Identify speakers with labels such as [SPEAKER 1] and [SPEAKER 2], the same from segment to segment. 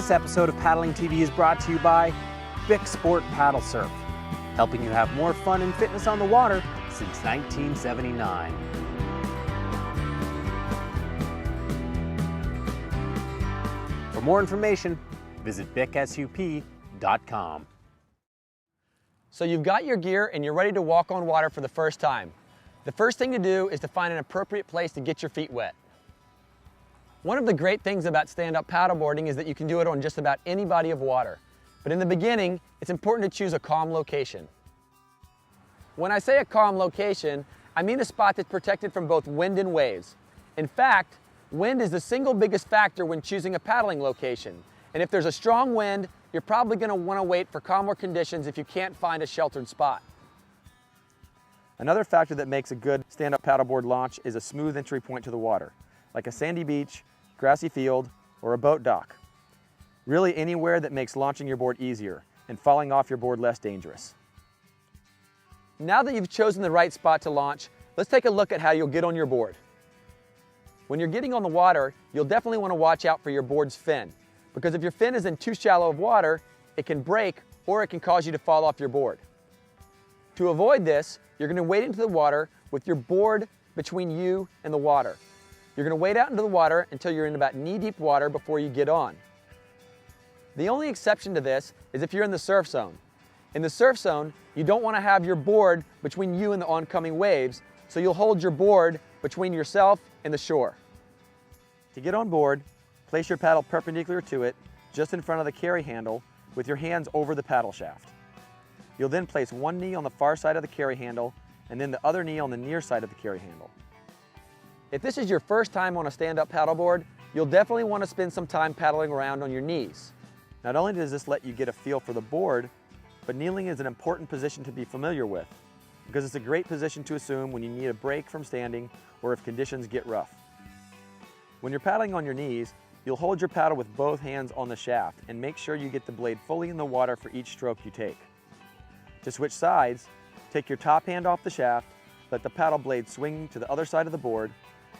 [SPEAKER 1] This episode of Paddling TV is brought to you by Bic Sport Paddle Surf, helping you have more fun and fitness on the water since 1979. For more information, visit bicsup.com.
[SPEAKER 2] So you've got your gear and you're ready to walk on water for the first time. The first thing to do is to find an appropriate place to get your feet wet. One of the great things about stand-up paddleboarding is that you can do it on just about any body of water. But in the beginning, it's important to choose a calm location. When I say a calm location, I mean a spot that's protected from both wind and waves. In fact, wind is the single biggest factor when choosing a paddling location. And if there's a strong wind, you're probably going to want to wait for calmer conditions if you can't find a sheltered spot.
[SPEAKER 3] Another factor that makes a good stand-up paddleboard launch is a smooth entry point to the water, like a sandy beach, grassy field, or a boat dock. Really anywhere that makes launching your board easier and falling off your board less dangerous.
[SPEAKER 2] Now that you've chosen the right spot to launch, let's take a look at how you'll get on your board. When you're getting on the water, you'll definitely want to watch out for your board's fin, because if your fin is in too shallow of water, it can break or it can cause you to fall off your board. To avoid this, you're going to wade into the water with your board between you and the water. You're going to wade out into the water until you're in about knee-deep water before you get on. The only exception to this is if you're in the surf zone. In the surf zone, you don't want to have your board between you and the oncoming waves, so you'll hold your board between yourself and the shore.
[SPEAKER 3] To get on board, place your paddle perpendicular to it, just in front of the carry handle, with your hands over the paddle shaft. You'll then place one knee on the far side of the carry handle, and then the other knee on the near side of the carry handle.
[SPEAKER 2] If this is your first time on a stand-up paddleboard, you'll definitely want to spend some time paddling around on your knees.
[SPEAKER 3] Not only does this let you get a feel for the board, but kneeling is an important position to be familiar with, because it's a great position to assume when you need a break from standing or if conditions get rough. When you're paddling on your knees, you'll hold your paddle with both hands on the shaft and make sure you get the blade fully in the water for each stroke you take. To switch sides, take your top hand off the shaft, let the paddle blade swing to the other side of the board,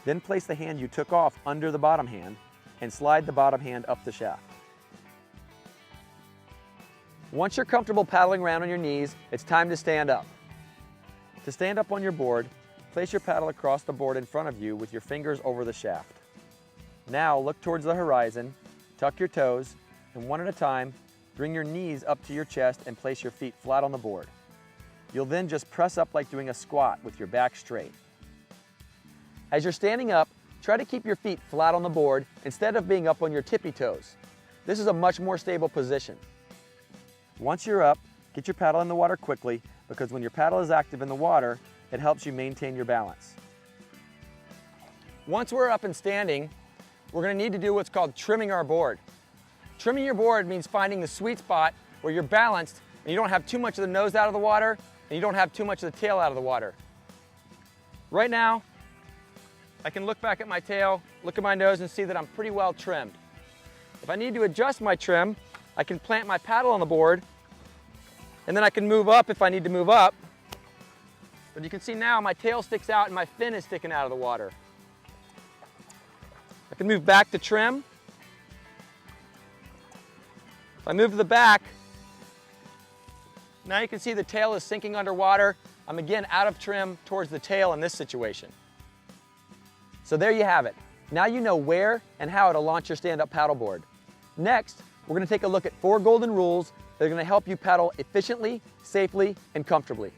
[SPEAKER 3] then place the hand you took off under the bottom hand and slide the bottom hand up the shaft.
[SPEAKER 2] Once you're comfortable paddling around on your knees, it's time to stand up.
[SPEAKER 3] To stand up on your board, place your paddle across the board in front of you with your fingers over the shaft. Now look towards the horizon, tuck your toes, and one at a time, bring your knees up to your chest and place your feet flat on the board. You'll then just press up like doing a squat with your back straight.
[SPEAKER 2] As you're standing up, try to keep your feet flat on the board instead of being up on your tippy toes. This is a much more stable position.
[SPEAKER 3] Once you're up, get your paddle in the water quickly, because when your paddle is active in the water, it helps you maintain your balance.
[SPEAKER 2] Once we're up and standing, we're going to need to do what's called trimming our board. Trimming your board means finding the sweet spot where you're balanced and you don't have too much of the nose out of the water and you don't have too much of the tail out of the water. Right now, I can look back at my tail, look at my nose, and see that I'm pretty well trimmed. If I need to adjust my trim, I can plant my paddle on the board, and then I can move up if I need to move up. But you can see now my tail sticks out and my fin is sticking out of the water. I can move back to trim. If I move to the back, now you can see the tail is sinking underwater. I'm again out of trim towards the tail in this situation. So there you have it. Now you know where and how to launch your stand-up paddleboard. Next, we're going to take a look at 4 golden rules that are going to help you paddle efficiently, safely, and comfortably.